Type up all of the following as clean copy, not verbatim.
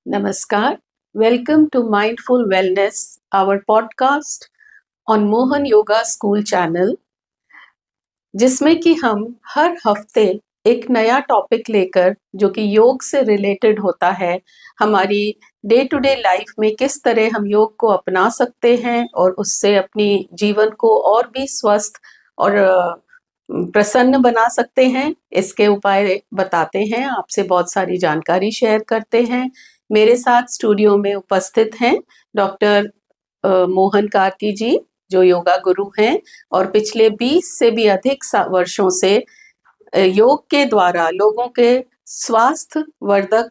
Namaskar. Welcome to Mindful Wellness, our podcast on Mohan Yoga School channel, जिसमें कि हम हर हफ्ते एक नया टॉपिक लेकर जो कि योग से रिलेटेड होता है, हमारी डे टू डे लाइफ में किस तरह हम योग को अपना सकते हैं और उससे अपनी जीवन को और भी स्वस्थ और प्रसन्न बना सकते हैं, इसके उपाय बताते हैं, आपसे बहुत सारी जानकारी शेयर करते हैं। मेरे साथ स्टूडियो में उपस्थित हैं डॉक्टर मोहन कार्की जी, जो योगा गुरु हैं और पिछले 20 से भी अधिक वर्षों से योग के द्वारा लोगों के स्वास्थ्य वर्धक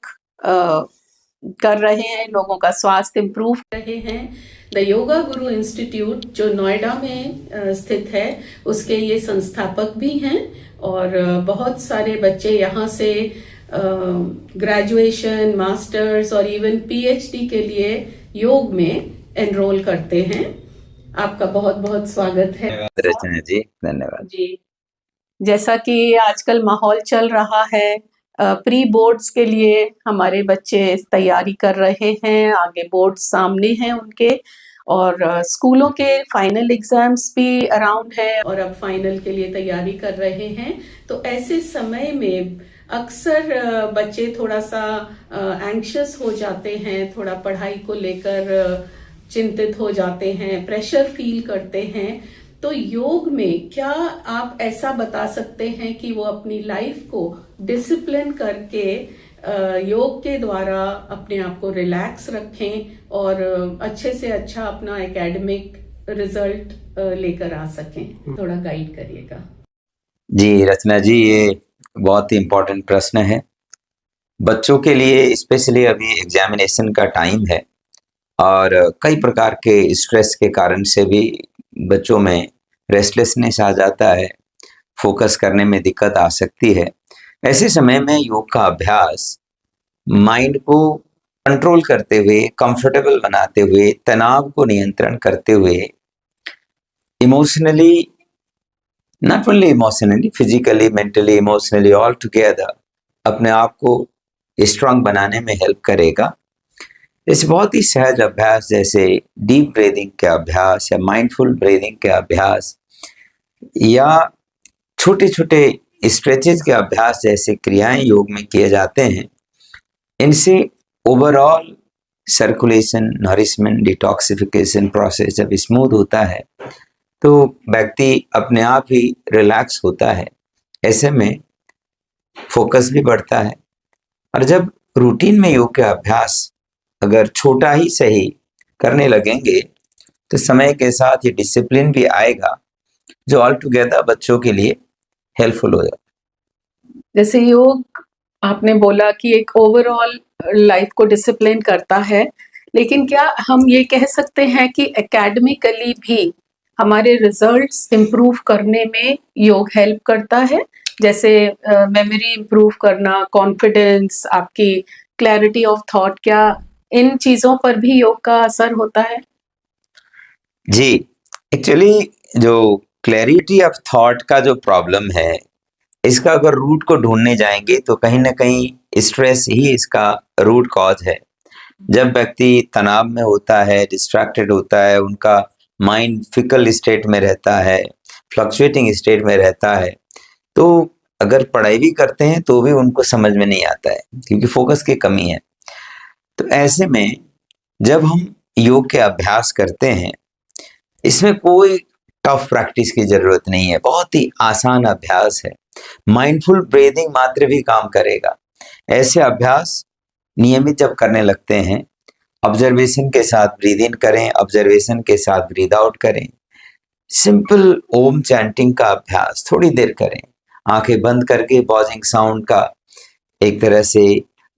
कर रहे हैं, लोगों का स्वास्थ्य इम्प्रूव कर रहे हैं। द योगा गुरु इंस्टीट्यूट जो नोएडा में स्थित है, उसके ये संस्थापक भी हैं और बहुत सारे बच्चे यहाँ से ग्रेजुएशन, मास्टर्स और इवन पीएचडी के लिए योग में एनरोल करते हैं। आपका बहुत बहुत स्वागत है। रचना जी, धन्यवाद जी। जैसा कि आजकल माहौल चल रहा है, प्री बोर्ड्स के लिए हमारे बच्चे तैयारी कर रहे हैं, आगे बोर्ड्स सामने हैं उनके और स्कूलों के फाइनल एग्जाम्स भी अराउंड है और अब फाइनल के लिए तैयारी कर रहे हैं। तो ऐसे समय में अक्सर बच्चे थोड़ा सा एंग्शियस हो जाते हैं, थोड़ा पढ़ाई को लेकर चिंतित हो जाते हैं, प्रेशर फील करते हैं। तो योग में क्या आप ऐसा बता सकते हैं कि वो अपनी लाइफ को डिसिप्लिन करके योग के द्वारा अपने आप को रिलैक्स रखें और अच्छे से अच्छा अपना एकेडमिक रिजल्ट लेकर आ सकें? थोड़ा गाइड करिएगा। जी रचना जी, ये बहुत ही इम्पोर्टेंट प्रश्न है बच्चों के लिए, स्पेशली अभी एग्जामिनेशन का टाइम है और कई प्रकार के स्ट्रेस के कारण से भी बच्चों में रेस्टलेसनेस आ जाता है, फोकस करने में दिक्कत आ सकती है। ऐसे समय में योग का अभ्यास माइंड को कंट्रोल करते हुए, कंफर्टेबल बनाते हुए, तनाव को नियंत्रण करते हुए, emotionally, not only emotionally, physically, mentally, emotionally, all together अपने आप को स्ट्रांग बनाने में हेल्प करेगा। जैसे बहुत ही सहज अभ्यास जैसे डीप ब्रीदिंग के अभ्यास या माइंडफुल ब्रीदिंग के अभ्यास या छोटे छोटे स्ट्रेचेज के अभ्यास जैसे क्रियाएं योग में किए जाते हैं, इनसे overall circulation, nourishment, detoxification process जब स्मूथ होता है तो व्यक्ति अपने आप ही रिलैक्स होता है। ऐसे में फोकस भी बढ़ता है और जब रूटीन में योग के अभ्यास अगर छोटा ही सही करने लगेंगे तो समय के साथ ये डिसिप्लिन भी आएगा जो ऑल टुगेदर बच्चों के लिए हेल्पफुल हो जाए। जैसे योग आपने बोला कि एक ओवरऑल लाइफ को डिसिप्लिन करता है, लेकिन क्या हम ये कह सकते हैं कि एकेडमिकली भी हमारे रिजल्ट्स इम्प्रूव करने में योग हेल्प करता है? जैसे मेमोरी इम्प्रूव करना, कॉन्फिडेंस, आपकी क्लैरिटी ऑफ थॉट, क्या इन चीजों पर भी योग का असर होता है? जी, एक्चुअली जो क्लैरिटी ऑफ थॉट का जो प्रॉब्लम है, इसका अगर रूट को ढूंढने जाएंगे तो कहीं ना कहीं स्ट्रेस ही इसका रूट कॉज है। जब व्यक्ति तनाव में होता है, डिस्ट्रैक्टेड होता है, उनका माइंड फिकल स्टेट में रहता है, फ्लक्चुएटिंग स्टेट में रहता है, तो अगर पढ़ाई भी करते हैं तो भी उनको समझ में नहीं आता है क्योंकि फोकस की कमी है। तो ऐसे में जब हम योग के अभ्यास करते हैं, इसमें कोई टफ प्रैक्टिस की जरूरत नहीं है, बहुत ही आसान अभ्यास है। माइंडफुल ब्रीदिंग मात्र भी काम करेगा। ऐसे अभ्यास नियमित जब करने लगते हैं, ऑब्जर्वेशन के साथ ब्रीद इन करें, ऑब्जर्वेशन के साथ ब्रीद आउट करें, सिंपल ओम चैंटिंग का अभ्यास थोड़ी देर करें, आंखें बंद करके बॉजिंग साउंड का एक तरह से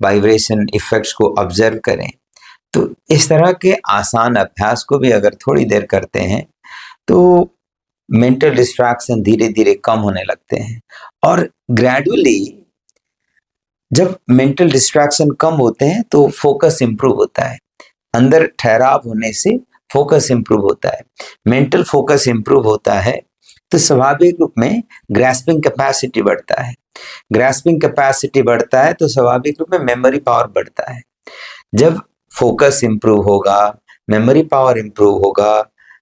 वाइब्रेशन इफेक्ट्स को ऑब्जर्व करें। तो इस तरह के आसान अभ्यास को भी अगर थोड़ी देर करते हैं तो मेंटल डिस्ट्रैक्शन धीरे धीरे कम होने लगते हैं और ग्रेजुअली जब मेंटल डिस्ट्रैक्शन कम होते हैं तो फोकस इंप्रूव होता है। अंदर ठहराव होने से फोकस इंप्रूव होता है। मेंटल फोकस इंप्रूव होता है तो स्वाभाविक रूप में ग्रास्पिंग कैपेसिटी बढ़ता है। ग्रास्पिंग कैपेसिटी बढ़ता है तो स्वाभाविक रूप में मेमोरी पावर बढ़ता है। जब फोकस इंप्रूव होगा, मेमोरी पावर इंप्रूव होगा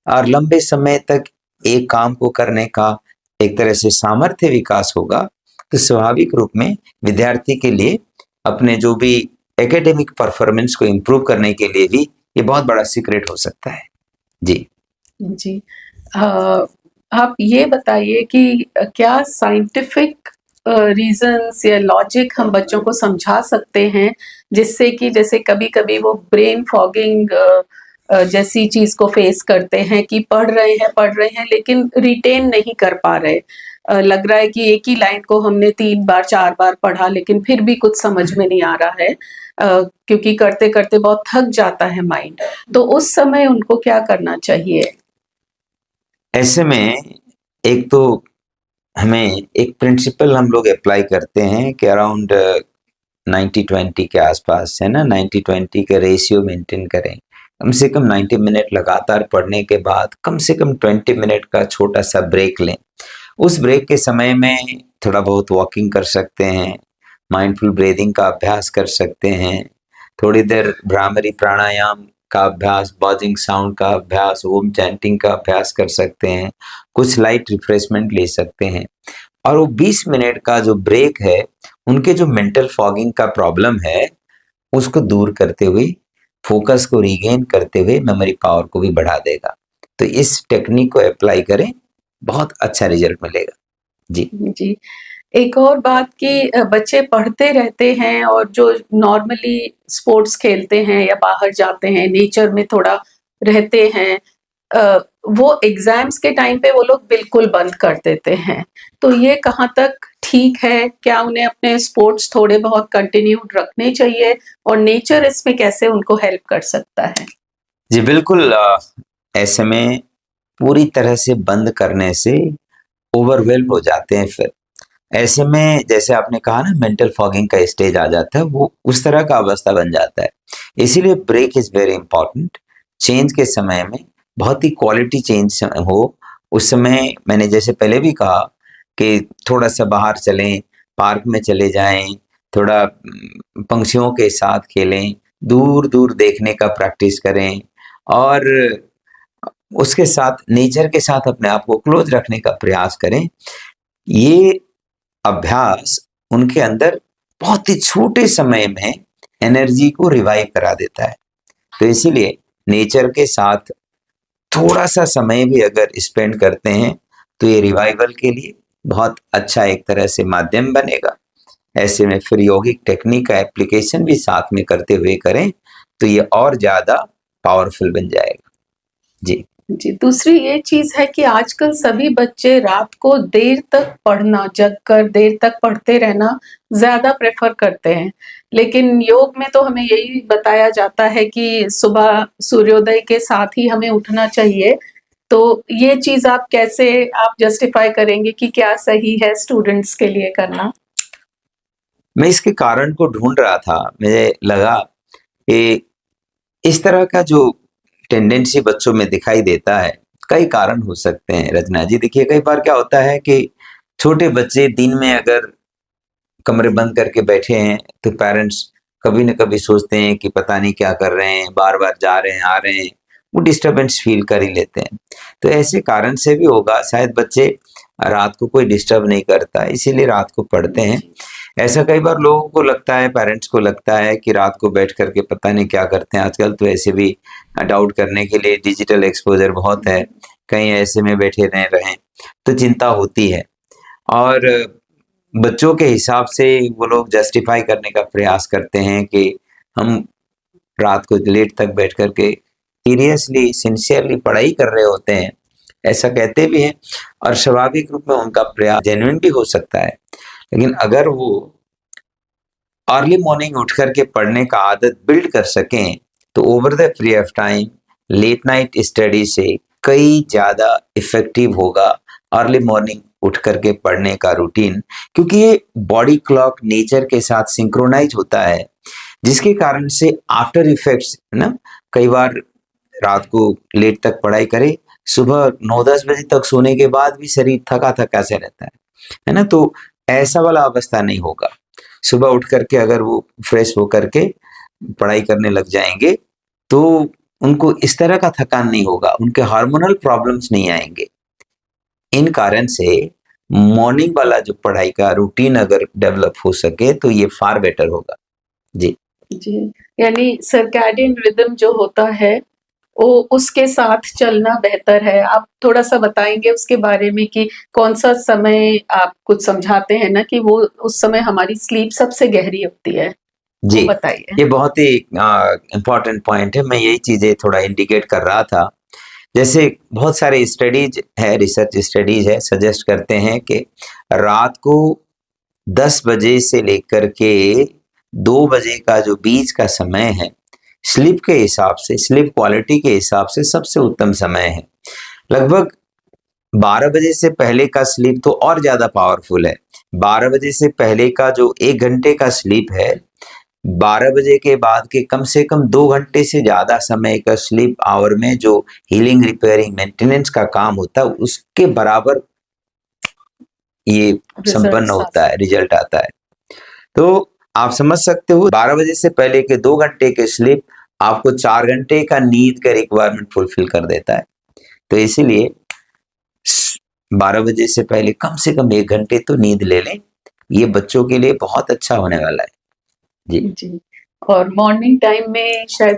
और लंबे समय तक एक काम को करने का एक तरह से सामर्थ्य विकास होगा, तो स्वाभाविक रूप में विद्यार्थी के लिए अपने जो भी एकेडमिक परफॉर्मेंस को इंप्रूव करने के लिए भी ये बहुत बड़ा सीक्रेट हो सकता है। जी जी। आप ये बताइए कि क्या साइंटिफिक रीजंस या लॉजिक हम बच्चों को समझा सकते हैं जिससे कि जैसे कभी-कभी वो ब्रेन फॉगिंग जैसी चीज को फेस करते हैं कि पढ़ रहे हैं लेकिन रिटेन नहीं कर पा रहे। लग रहा है कि एक ही लाइन को हमने 3 बार 4 बार पढ़ा लेकिन फिर भी कुछ समझ में नहीं आ रहा है, क्योंकि करते-करते बहुत थक जाता है माइंड। तो उस समय उनको क्या करना चाहिए? ऐसे में एक तो हमें एक प्रिंसिपल हम लोग अप्लाई करते हैं कि अराउंड 90-20 के आसपास, है ना, 90-20 का रेशियो मेंटेन करें। कम से कम 90 मिनट लगातार पढ़ने के बाद कम से कम 20 मिनट का छोटा सा ब्रेक लें। उस ब्रेक के समय में थोड़ा बहुत वॉकिंग कर सकते हैं, माइंडफुल ब्रीदिंग का अभ्यास कर सकते हैं, थोड़ी देर भ्रामरी प्राणायाम का अभ्यास, बजिंग साउंड का अभ्यास, ओम चैंटिंग का अभ्यास कर सकते हैं, कुछ लाइट रिफ्रेशमेंट ले सकते हैं। और वो 20 मिनट का जो ब्रेक है, उनके जो मेंटल फॉगिंग का प्रॉब्लम है, उसको दूर करते हुए, फोकस को रीगेन करते हुए मेमोरी पावर को भी बढ़ा देगा। तो इस टेक्निक को अप्लाई करें, बहुत अच्छा रिजल्ट मिलेगा। जी। जी। एक और बात कि बच्चे पढ़ते रहते हैं और जो नॉर्मली स्पोर्ट्स खेलते हैं या बाहर जाते हैं, नेचर में थोड़ा रहते हैं, वो एग्ज़ाम्स के टाइम पे वो लोग बिल्कुल बंद कर देते हैं। तो ये कहाँ तक ठीक है? क्या उन्हें अपने स्पोर्ट्स थोड़े बहुत कंटिन्यूड रखने चाहिए? और नेचर इसमें कैसे उनको हेल्प कर सकता है? जी, बिल्कुल ऐसे में पूरी तरह से बंद करने से ओवरवेल्म हो जाते हैं फिर। ऐसे में जैसे आपने कहा ना, मेंटल फॉगिंग का स्टेज आ जाता है, वो उस तरह का अवस्था बन जाता है। इसीलिए break is very important. Change के समय में बहुत ही क्वालिटी चेंज हो, उस समय मैंने जैसे पहले भी कहा कि थोड़ा-सा बाहर चलें, पार्क में चले जाएँ, थोड़ा पंछियों के साथ खेलें, दूर-दूर देखने का प्रैक्टिस करें और उसके साथ नेचर के साथ अपने आप को क्लोज़ रखने का प्रयास करें। ये अभ्यास उनके अंदर बहुत ही छोटे समय में एनर्जी को रिवाइव करा देता है। तो इसीलिए नेचर के साथ थोड़ा-सा समय भी अगर स्पेंड करते हैं, तो ये रिवाइवल के लिए बहुत अच्छा एक तरह से माध्यम बनेगा। ऐसे में फिर यौगिक टेक्निक का एप्लीकेशन भी साथ में करते हुए करें, तो ये और ज़्यादा पावरफुल बन जाएगा। जी। जी, दूसरी ये चीज़ है कि आजकल सभी बच्चे रात को देर तक पढ़ना, जग कर देर तक पढ़ते रहना ज़्यादा प्रेफ़र करते हैं। लेकिन योग में तो हमें यही बताया जाता है कि सुबह सूर्योदय के साथ ही हमें उठना चाहिए। तो ये चीज़ आप कैसे आप जस्टिफ़ाई करेंगे कि क्या सही है स्टूडेंट्स के लिए करना? मैं इसके कारण को ढूँढ रहा था, मुझे लगा कि इस तरह का जो टेंडेंसी बच्चों में दिखाई देता है, कई कारण हो सकते हैं रचना जी। देखिए, कई बार क्या होता है कि छोटे बच्चे दिन में अगर कमरे बंद करके बैठे हैं, तो पेरेंट्स कभी न कभी सोचते हैं कि पता नहीं क्या कर रहे हैं, बार-बार जा रहे हैं, आ रहे हैं, वो डिस्टर्बेंस फ़ील कर ही लेते हैं। तो ऐसे कारण से भी होगा, शायद बच्चे रात को कोई डिस्टर्ब नहीं करता, इसीलिए रात को पढ़ते हैं। ऐसा कई बार लोगों को लगता है, पेरेंट्स को लगता है कि रात को बैठ कर के पता नहीं क्या करते हैं। आजकल तो ऐसे भी डाउट करने के लिए डिजिटल एक्सपोज़र बहुत है, कहीं ऐसे में बैठे न रहें, तो चिंता होती है। और बच्चों के हिसाब से वो लोग जस्टिफाई करने का प्रयास करते हैं कि हम रात को लेट तक बैठ कर के सीरियसली, सिंसियरली पढ़ाई कर रहे होते हैं, ऐसा कहते भी हैं और स्वाभाविक रूप में उनका प्रयास जेन्युइन भी हो सकता है। लेकिन अगर वो अर्ली मॉर्निंग उठ कर के पढ़ने का आदत बिल्ड कर सकें, तो over the period of time late night study से कई ज़्यादा इफ़ेक्टिव होगा अर्ली मॉर्निंग उठ कर के पढ़ने का रूटीन, क्योंकि ये बॉडी क्लॉक नेचर के साथ सिंक्रोनाइज होता है, जिसके कारण से आफ्टर इफ़ेक्ट्स ना, कई बार रात को लेट तक पढ़ाई करे, सुबह 9-10 बजे तक सोने के बाद भी शरीर थका-थका सा रहता है ना? तो ऐसा वाला अवस्था नहीं होगा। सुबह उठ कर के अगर वो फ्रेश हो कर के पढ़ाई करने लग जाएंगे तो उनको इस तरह का थकान नहीं होगा, उनके हार्मोनल प्रॉब्लम्स नहीं आएंगे। इन कारण से मॉर्निंग वाला जो पढ़ाई का रूटीन अगर डेवलप हो सके तो ये फार बेटर होगा। जी जी, यानी सर्कैडियन रिदम जो होता है वो उसके साथ चलना बेहतर है। आप थोड़ा-सा बताएँगे उसके बारे में कि कौन-सा समय आप कुछ समझाते हैं ना कि वो उस समय हमारी स्लीप सबसे गहरी होती है, जी, वो बताइए? ये बहुत ही इम्पोर्टेंट पॉइंट है। मैं यही चीजें थोड़ा इंडिकेट कर रहा था। जैसे बहुत सारे स्टडीज है, रिसर्च स्टडीज है, सजेस्ट करते हैं कि रात को 10 बजे से लेकर के 2 बजे का जो बीच का समय है, स्लीप के हिसाब से, स्लीप क्वालिटी के हिसाब से सबसे उत्तम समय है। लगभग 12 बजे से पहले का स्लीप तो और ज्यादा पावरफुल है। 12 बजे से पहले का जो 1 घंटे का स्लीप है, 12 बजे के बाद के कम से कम 2 घंटे से ज्यादा समय का स्लीप आवर में जो हीलिंग, रिपेयरिंग, मेंटेनेंस का काम होता है, उसके बराबर ये संपन्न रिजल्ट्स होता आते है, रिजल्ट आता है। तो आप समझ सकते हो 12 बजे से पहले के 2 घंटे के स्लीप आपको 4 घंटे का नींद का रिक्वायरमेंट फुलफिल कर देता है। तो इसीलिए 12 बजे से पहले कम से कम 1 घंटे तो नींद ले लें। ये बच्चों के लिए बहुत अच्छा होने वाला है। जी। जी, और मॉर्निंग टाइम में शायद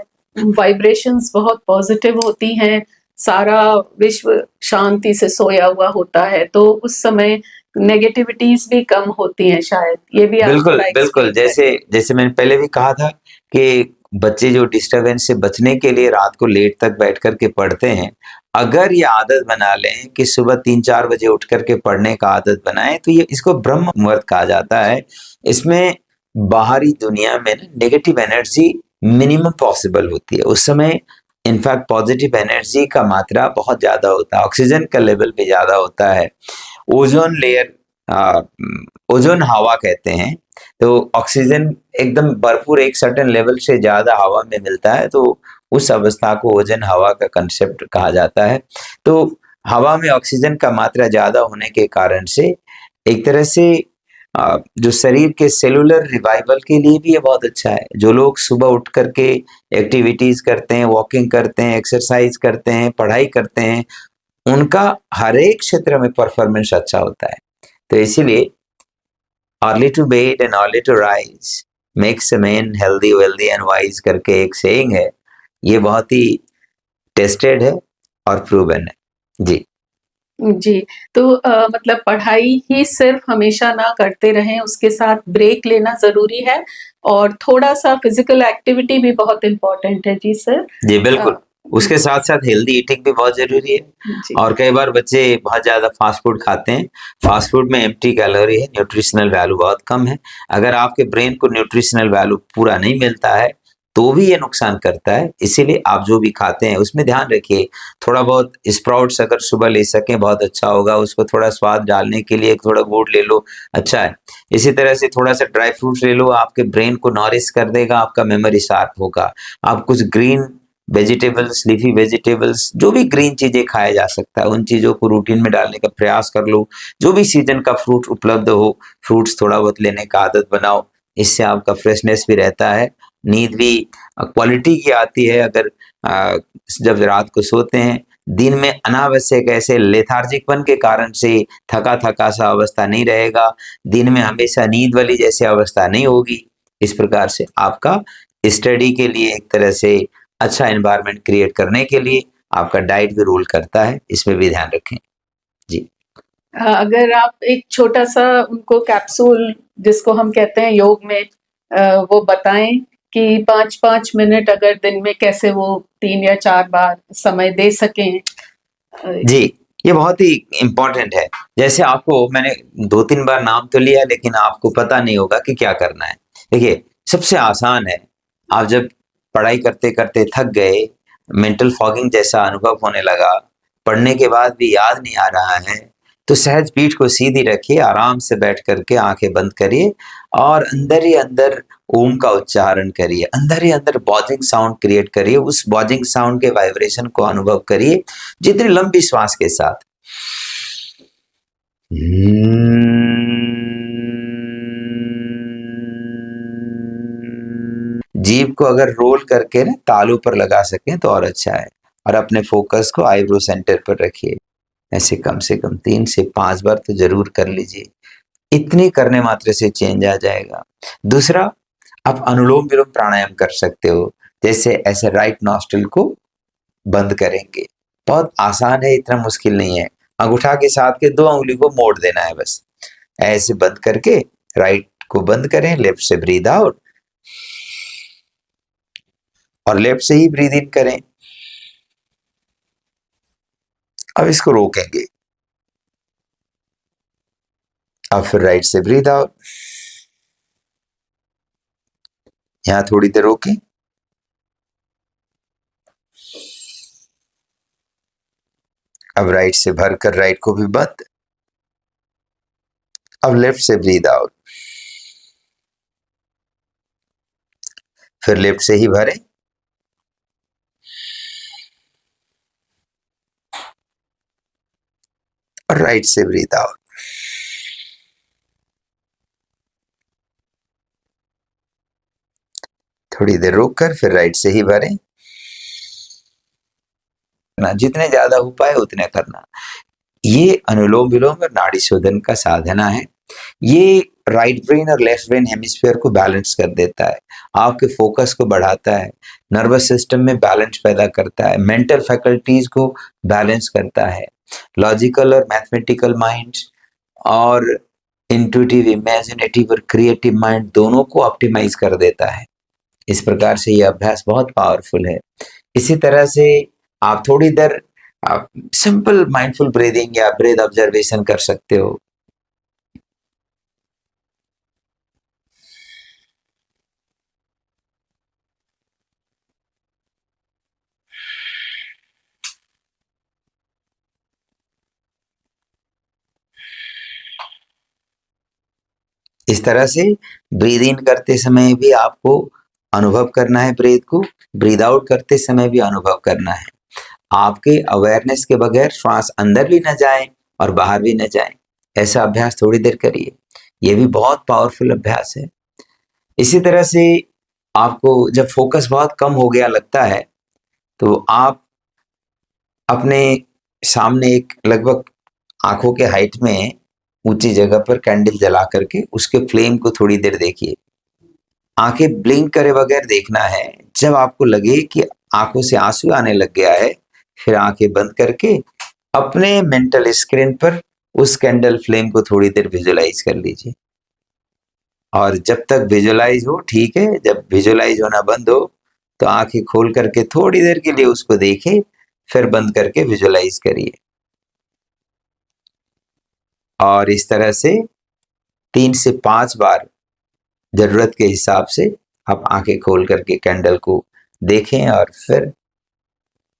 वाइब्रेशंस बहुत पॉजिटिव होती हैं, सारा विश्व शांति से सोया हुआ होता है, तो उस समय नेगेटिविटीज़ भी कम होती हैं शायद। ये भी आप बिल्कुल, थोड़ा बिल्कुल। एक्सप्लेन जैसे करिए। जैसे मैंने पहले भी कहा था कि बच्चे जो डिस्टरबेंस से बचने के लिए रात को लेट तक बैठ कर के पढ़ते हैं, अगर ये आदत बना लें कि सुबह 3-4 बजे उठ कर के पढ़ने का आदत बनाएँ, तो ये इसको ब्रह्म मुहूर्त कहा जाता है। इसमें बाहरी दुनिया में नेगेटिव एनर्जी मिनिमम पॉसिबल होती है। उस समय इनफैक्ट पॉजिटिव एनर्जी का मात्रा बहुत ज़्यादा होता है, ऑक्सीजन का लेवल भी ज़्यादा होता है। ओज़ोन लेयर अ, ओज़ोन हवा कहते हैं, तो ऑक्सीजन एकदम भरपूर एक सर्टेन लेवल से ज़्यादा हवा में मिलता है, तो उस अवस्था को ओज़ोन हवा का कंसेप्ट कहा जाता है। तो हवा में ऑक्सीजन का मात्रा ज़्यादा होने के कारण से एक तरह से जो शरीर के सेलुलर रिवाइवल के लिए भी ये बहुत अच्छा है। जो लोग सुबह उठ कर के एक्टिविटीज़ करते हैं, वॉकिंग करते हैं, एक्सरसाइज़ करते हैं, पढ़ाई करते हैं, उनका हर एक क्षेत्र में परफॉर्मेंस अच्छा होता है। तो इसीलिए early to bed and early to rise makes a man healthy, wealthy and wise करके एक सेइंग है। ये बहुत ही टेस्टेड है और प्रूवन है। जी। जी, तो मतलब पढ़ाई ही सिर्फ हमेशा ना करते रहें, उसके साथ ब्रेक लेना ज़रूरी है और थोड़ा-सा फिज़िकल एक्टिविटी भी बहुत इम्पोर्टेंट है। जी सर। जी, बिल्कुल। उसके जी, साथ-साथ हेल्दी ईटिंग भी बहुत ज़रूरी है। जी, और कई बार बच्चे बहुत ज़्यादा फ़ास्ट फ़ूड खाते हैं। फ़ास्ट फ़ूड में एम्प्टी कैलोरी है, न्यूट्रिशनल वैल्यू बहुत कम है। अगर आपके ब्रेन को न्यूट्रिशनल वैल्यू पूरा नहीं मिलता है, तो भी ये नुकसान करता है। इसीलिए आप जो भी खाते हैं, उसमें ध्यान रखिए। थोड़ा बहुत स्प्राउट्स अगर सुबह ले सकें, बहुत अच्छा होगा। उसको थोड़ा स्वाद डालने के लिए थोड़ा गुड़ ले लो, अच्छा है। इसी तरह से थोड़ा-सा ड्राई फ्रूट्स ले लो, आपके ब्रेन को नॉरिश कर देगा, आपका मेमोरी शार्प होगा। आप कुछ ग्रीन वेजिटेबल्स, लीफी वेजिटेबल्स, जो भी ग्रीन चीजें खाया जा सकता है, उन चीजों को रूटीन में डालने का प्रयास कर लो। जो भी सीजन का फ्रूट उपलब्ध हो, फ्रूट्स थोड़ा बहुत लेने का आदत बनाओ। इससे आपका फ्रेशनेस भी रहता है, नींद भी क्वालिटी की आती है। अगर अ, जब रात को सोते हैं, दिन में अनावश्यक ऐसे लेथार्जिकपन के कारण से थका-थका सा अवस्था नहीं रहेगा। दिन में हमेशा नींद वाली जैसी अवस्था नहीं होगी। इस प्रकार से आपका स्टडी के लिए एक तरह से अच्छा एनवायरनमेंट क्रिएट करने के लिए आपका डाइट भी रोल करता है, इसमें भी ध्यान रखें। जी। अगर आप एक छोटा-सा उनको कैप्सूल जिसको हम कहते हैं योग में वो बताएँ कि 5-5 मिनट अगर दिन में कैसे वो 3 या 4 बार समय दे सकें? अ, जी, ये बहुत ही इम्पोर्टेंट है। जैसे आपको मैंने 2-3 बार नाम तो लिया, लेकिन आपको पता नहीं होगा कि क्या करना है। देखिए, सबसे आसान है, आप जब पढ़ाई करते-करते थक गए, मेंटल फॉगिंग जैसा अनुभव होने लगा, पढ़ने के बाद भी याद नहीं आ रहा है, तो सहज पीठ को सीधी रखिए, आराम से बैठ कर के आँखें बंद करिए और अंदर ही अंदर ओम का उच्चारण करिए। अंदर ही अंदर बॉजिंग साउंड क्रिएट करिए, उस बॉजिंग साउंड के वाइब्रेशन को अनुभव करिए, जितनी लंबी श्वास के साथ। जीभ को अगर रोल करके ना तालू पर लगा सकें तो और अच्छा है, और अपने फोकस को आईब्रो सेंटर पर रखिए। ऐसे कम से कम 3 से 5 बार तो जरूर कर लीजिए। इतनी करने मात्र से चेंज आ जाएगा। दूसरा, आप अनुलोम विलोम प्राणायाम कर सकते हो। जैसे ऐसे राइट नॉस्ट्रिल को बंद करेंगे, बहुत आसान है, इतना मुश्किल नहीं है। अंगूठा के साथ के 2 उंगली को मोड़ देना है बस। ऐसे बंद करके राइट को बंद करें, लेफ्ट से ब्रीद आउट और लेफ्ट से ही ब्रीद इन करें। अब इसको रोकेंगे, अब फिर राइट से ब्रीद आउट, यहां थोड़ी देर रोकें, अब राइट से भरकर राइट को भी बंद, अब लेफ्ट से ब्रीद आउट, फिर लेफ्ट से ही भरें, और राइट से ब्रीद आउट। थोड़ी देर रोककर फिर राइट से ही भरें। जितने ज्यादा हो पाए उतने करना। ये अनुलोम विलोम और नाड़ी शोधन का साधना है। ये राइट ब्रेन और लेफ्ट ब्रेन हेमिस्फीयर को बैलेंस कर देता है, आपके फोकस को बढ़ाता है, नर्वस सिस्टम में बैलेंस पैदा करता है, मेंटल फैकल्टीज को बैलेंस करता है, लॉजिकल और मैथमेटिकल माइंड्स और इंट्यूटिव, इमेजिनेटिव और क्रिएटिव माइंड दोनों को ऑप्टिमाइज कर देता है। इस प्रकार से ये अभ्यास बहुत पावरफुल है। इसी तरह से आप थोड़ी देर आप सिंपल माइंडफुल ब्रीदिंग या ब्रेथ ऑब्जर्वेशन कर सकते हो। इस तरह से ब्रीद इन करते समय भी आपको अनुभव करना है ब्रेथ को, ब्रीद आउट करते समय भी अनुभव करना है। आपके अवेयरनेस के बगैर श्वास अंदर भी न जाए और बाहर भी न जाए। ऐसा अभ्यास थोड़ी देर करिए, ये भी बहुत पावरफुल अभ्यास है। इसी तरह से आपको जब फोकस बहुत कम हो गया लगता है तो आप अपने सामने एक लगभग आंखों के हाइट में ऊंची जगह पर कैंडल जला करके उसके फ्लेम को थोड़ी देर देखिए। आंखें ब्लिंक करे बगैर देखना है। जब आपको लगे कि आंखों से आंसू आने लग गया है, फिर आंखें बंद करके अपने मेंटल स्क्रीन पर उस कैंडल फ्लेम को थोड़ी देर विजुलाइज कर लीजिए। और जब तक विजुलाइज हो ठीक है, जब विजुलाइज होना बंद हो तो आंखें खोल करके थोड़ी देर के लिए उसको देखें, फिर बंद करके विजुलाइज करिए। और इस तरह से 3 से 5 बार जरूरत के हिसाब से आप आंखें खोल करके कैंडल को देखें और फिर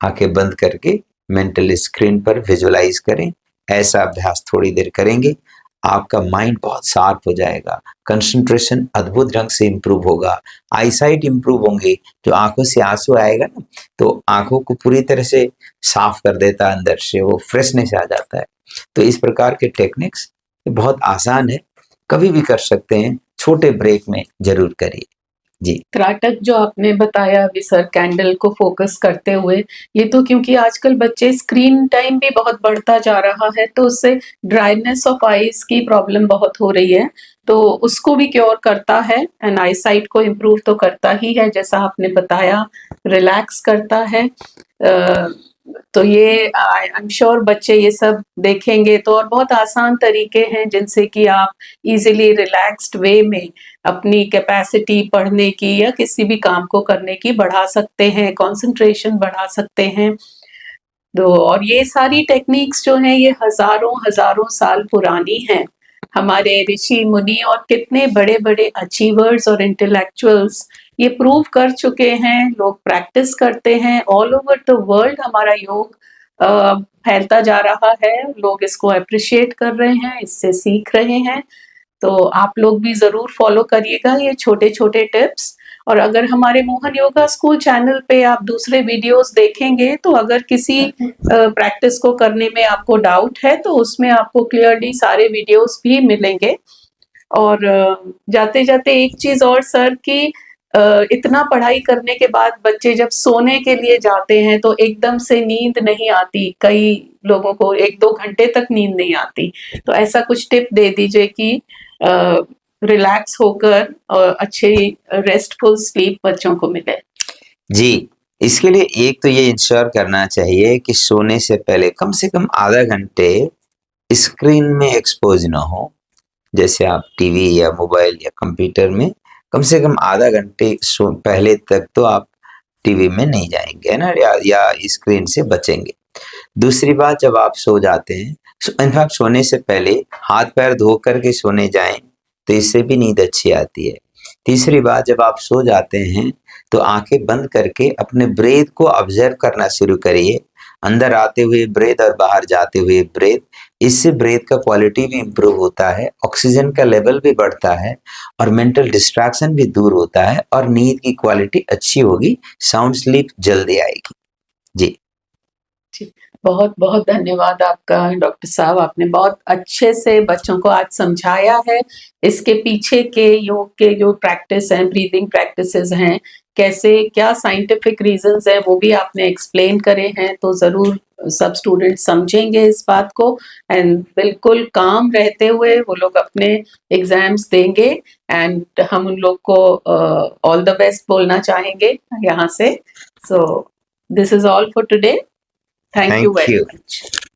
आंखें बंद करके मेंटल स्क्रीन पर विजुलाइज करें। ऐसा अभ्यास थोड़ी देर करेंगे, आपका माइंड बहुत शार्प हो जाएगा, कंसंट्रेशन अद्भुत ढंग से इंप्रूव होगा, आईसाइट इंप्रूव होंगे। जो आंखों से आंसू आएगा ना, तो आंखों को पूरी तरह से साफ कर देता है, अंदर से वो फ्रेशनेस आ जाता है। तो इस प्रकार के टेक्निक्स बहुत आसान है, कभी भी कर सकते हैं, छोटे ब्रेक में जरूर करिए। जी। त्राटक जो आपने बताया अभी सर, कैंडल को फोकस करते हुए, ये तो क्योंकि आजकल बच्चे स्क्रीन टाइम भी बहुत बढ़ता जा रहा है, तो उससे ड्राइनेस ऑफ आईज की प्रॉब्लम बहुत हो रही है, तो उसको भी क्योर करता है एंड आई साइट को इम्प्रूव तो करता ही है, जैसा आपने बताया, रिलैक्स करता है। तो ये आई एम श्योर बच्चे ये सब देखेंगे तो, और बहुत आसान तरीके हैं जिनसे कि आप इजीली रिलैक्स्ड वे में अपनी कैपेसिटी पढ़ने की या किसी भी काम को करने की बढ़ा सकते हैं, कंसंट्रेशन बढ़ा सकते हैं। तो और ये सारी टेक्निक्स जो हैं ये हजारों हजारों साल पुरानी हैं। हमारे ऋषि मुनि और कितने बड़े बड़े अचीवर्स और इंटेलेक्चुअल्स ये प्रूव कर चुके हैं, लोग प्रैक्टिस करते हैं, ऑल ओवर द वर्ल्ड हमारा योग फैलता जा रहा है, लोग इसको अप्रिशिएट कर रहे हैं, इससे सीख रहे हैं। तो आप लोग भी ज़रूर फ़ॉलो करिएगा ये छोटे-छोटे टिप्स। और अगर हमारे मोहन योगा स्कूल चैनल पे आप दूसरे वीडियोस देखेंगे, तो अगर किसी प्रैक्टिस को करने में आपको डाउट है, तो उसमें आपको क्लियरली सारे वीडियोस भी मिलेंगे। और जाते-जाते एक चीज़ और सर, कि इतना पढ़ाई करने के बाद बच्चे जब सोने के लिए जाते हैं तो एकदम से नींद नहीं आती, कई लोगों को 1-2 घंटे तक नींद नहीं आती। तो ऐसा कुछ टिप दे दीजिए कि रिलैक्स होकर अच्छी रेस्टफुल स्लीप बच्चों को मिले। जी, इसके लिए एक तो ये इंश्योर करना चाहिए कि सोने से पहले कम से कम आधा घंटे स्क्रीन में एक्सपोज ना हो। जैसे आप टीवी या मोबाइल या कंप्यूटर में कम से कम आधा घंटे पहले तक तो आप टीवी में नहीं जाएंगे, है ना, या स्क्रीन से बचेंगे। दूसरी बात, जब आप सो जाते हैं, इनफैक्ट सोने से पहले हाथ पैर धो करके सोने जाएं तो इससे भी नींद अच्छी आती है। तीसरी बात, जब आप सो जाते हैं तो आंखें बंद करके अपने ब्रेथ को ऑब्जर्व करना शुरू करिए, अंदर आते हुए ब्रेथ और बाहर जाते हुए ब्रेथ। इससे ब्रेथ का क्वालिटी भी इम्प्रूव होता है, ऑक्सीजन का लेवल भी बढ़ता है और मेंटल डिस्ट्रैक्शन भी दूर होता है और नींद की क्वालिटी अच्छी होगी, साउंड स्लीप जल्दी आएगी। जी जी, बहुत-बहुत धन्यवाद आपका डॉक्टर साहब, आपने बहुत अच्छे से बच्चों को आज समझाया है, इसके पीछे के योग के जो प्रैक्टिस हैं, ब्रीथिंग प्रैक्टिसेज़ हैं, कैसे क्या साइंटिफिक रीज़न्स हैं, वो भी आपने एक्सप्लेन करे हैं, तो ज़रूर सब स्टूडेंट्स समझेंगे इस बात को एंड बिल्कुल काम रहते हुए वो लोग अपने एग्ज़ाम्स देंगे एंड हम उन लोग को ऑल द बेस्ट बोलना चाहेंगे यहाँ से। So this is all for today. Thank you thank very you. much.